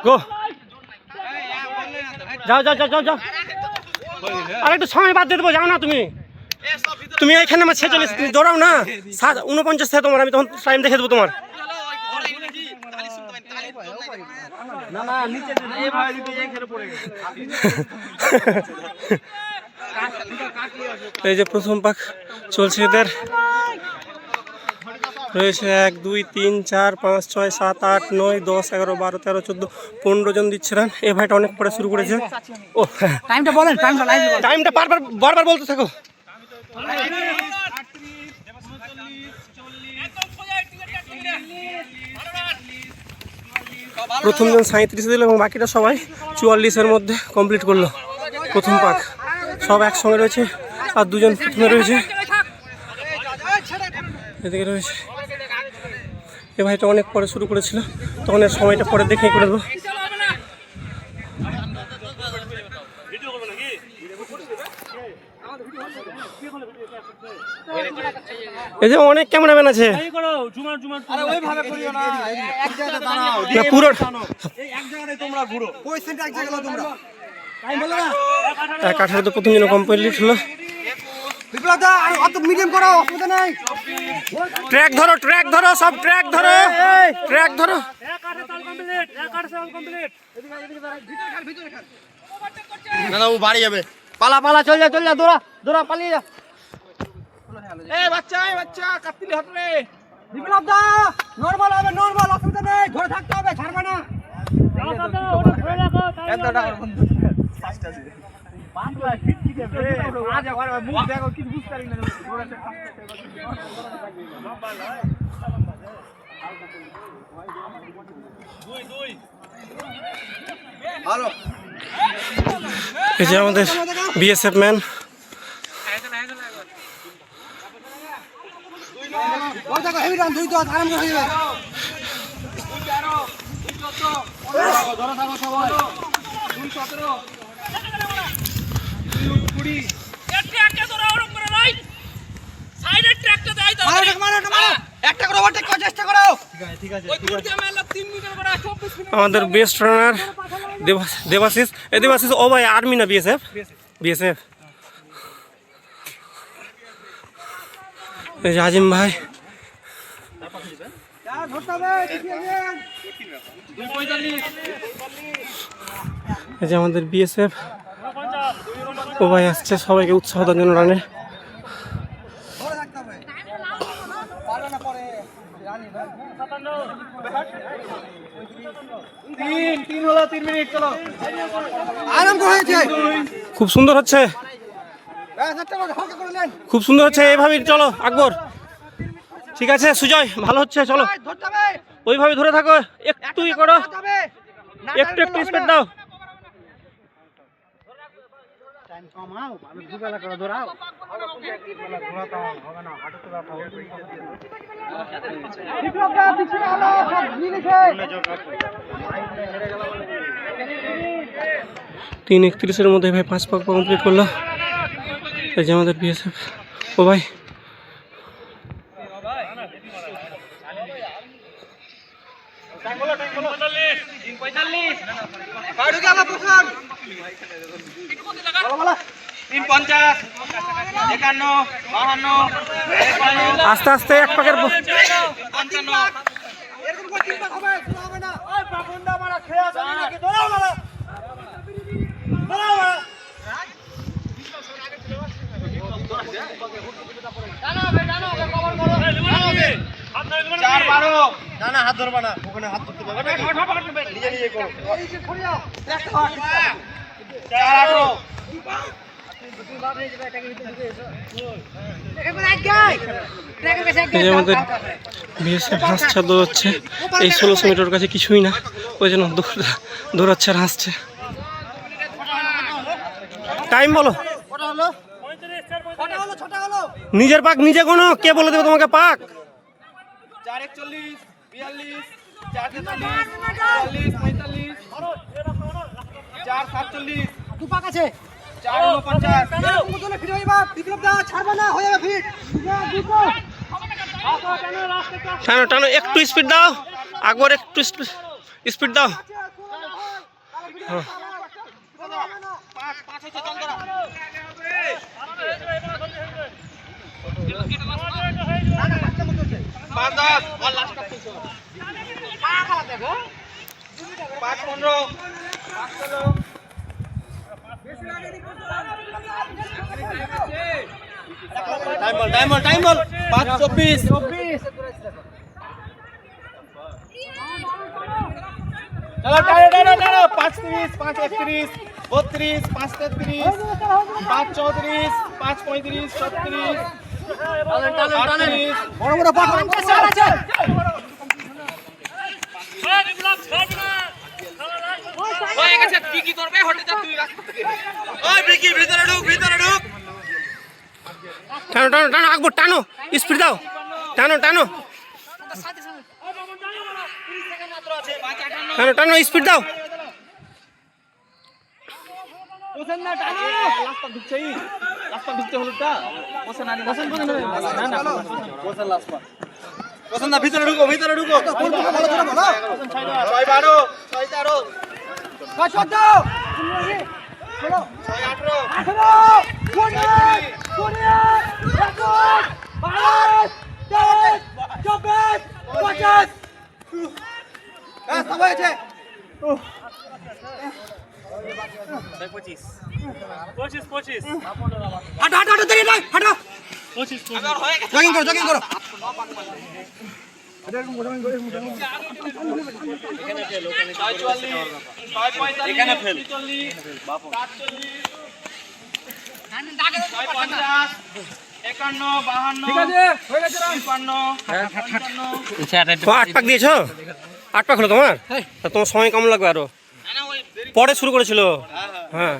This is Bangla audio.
গো যাও যাও যাও যাও যাও আর একটু সময় বাদ দিয়ে দেবো যাও না তুমি তুমি এখানে আমার 46 তুমি দৌড়াও না 49 থেকে তোমার আমি তখন টাইম দেখে দেবো তোমার না না নিচে এইভাবে দিতে এখানে পড়ে গেছে এই যে প্রথম পাক চলছে এদের রয়েছে 1 2 3 4 5 6 7 8 9 10 11 12 13 14 15 জন দিচ্ছে রান এই ভাইটা অনেক পরে শুরু করেছে ও টাইমটা বলেন টাইমটা বারবার বলতে থাকো প্রথম জন 37 দিল এবং বাকিটা সবাই 44 এর মধ্যে কমপ্লিট করলো প্রথম পাক সব একসঙ্গে রয়েছে আর দুজন প্রথমে রয়েছে এদিকে রয়েছে এ ভাইটা অনেক পরে শুরু করেছিল তখন এর সময়টা পরে দেখেই করে দেবো এই যে অনেক ক্যামেরাম্যান আছে পুরো এক 18 তো প্রথম দিন কমপ্লিট হলো ট্র্যাক ধরো সব ট্র্যাক ধরো না ও বাড়ি যাবে পালা চল যা দৌড়া পালিয়ে যা বাচ্চা কাটতিলি হাত রে বিপ্লব দা নরমাল হবে অসুবিধা নেই ধরে থাকতে হবে ছাড়বে না এতটা বন্ধু ফাস্ট আছে বাংলা ফিট কি দেবে আজ একবার মুখ দেখো কিছু বুঝতে পারি না দৌড়াতে দুই ভালো এই যে আমাদের বিএসএফ ম্যান ওই দেখো হেভি রান দুই তো আরাম করে হয়ে যাবে ধরো থাকো সবাই 217 220 ট্র্যাকটা ধরো ওরকম করে রাইট সাইডে ট্র্যাকটা দেই দাও মারো একটা করে ওভারটেক করার চেষ্টা করো ঠিক আছে ওই কুড়ি মেলা 3 মিটার করে 24 মিনিট আমাদের বেস্ট রানার দেবাশিস ও ভাই আর্মি না বিএসএফ এই যে আজিম ভাই এই যে আমাদের বিএসএফ ও ভাই আসছে সবাইকে উৎসাহ দেওয়ার জন্য রানে খুব সুন্দর হচ্ছে এইভাবেই চলো আকবর ঠিক আছে সুজয় ভালো হচ্ছে চলো ওইভাবে ধরে থাকো একটু করো একটু স্পিড দাও তিন 31 মধ্যে ভাই 5 পাক কমপ্লিট করলো এই যে আমাদের বিএসএফ ও ভাই আস্তে আস্তে এক পাকের হাত ধরবা না ওখানে হাত ধরতে পারবে নিজে করো আমাদের বিএসএফ হাসছে দৌড়াচ্ছে এই 1600 মিটার কাছে কিছুই না ওই জন্য দৌড়াচ্ছে আর হাসছে টাইম বলো নিজের পাক নিজে কোনো কে বলে দেবে তোমাকে পাক 441 42 443 45 447 দু পাক আছে 449 ফিরে যাবা বিপ্লব দা ছাড়বা না হয়ে যাবে ফিট টানো একটু স্পিড দাও আকবর একটু স্পিড দাও টাইম বল 5:24 চলো টানো 5:30 5:31 32 5:33 5:34 5:35 36 বড় বড় পাক আছে হয়ে গেছে কি করবে হটে যা তুই ওই বিকি ভিতরে ঢুক টানো টানো টানো আকবর টানো স্পিড দাও টানো টানো টানো টানো স্পিড দাও ওসেন না টানো লাস্টটা ঢুকছেই লাস্টটা ঢুকতে হলোটা ওসেন আনি ওসেন না ওসেন লাস্টটা ওসেন না ভিতরে ঢুকো কোন ভালো ধরে বলো 6 12 6 13 5 14 চলো 6 18 জগিং করো এখানে ফেল 8 পাক দিয়েছো 8 পাক হলো তোমার তোমার সময় কম লাগবে আরো পরে শুরু করেছিল হ্যাঁ